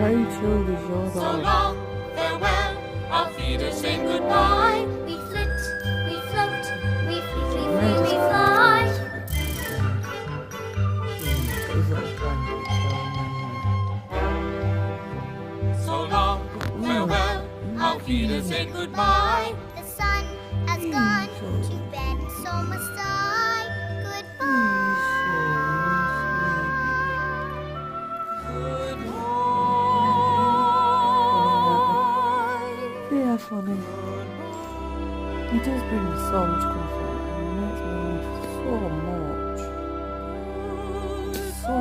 Rachel is your So dog. long, farewell, auf Wiedersehen, goodbye. We flit, we float, we flee, we flee, we fly. So long, farewell, auf Wiedersehen, goodbye. The sun has gone to bed, and so must I. Goodbye. Yeah, funny. He does bring me so much comfort and he makes me laugh so much. So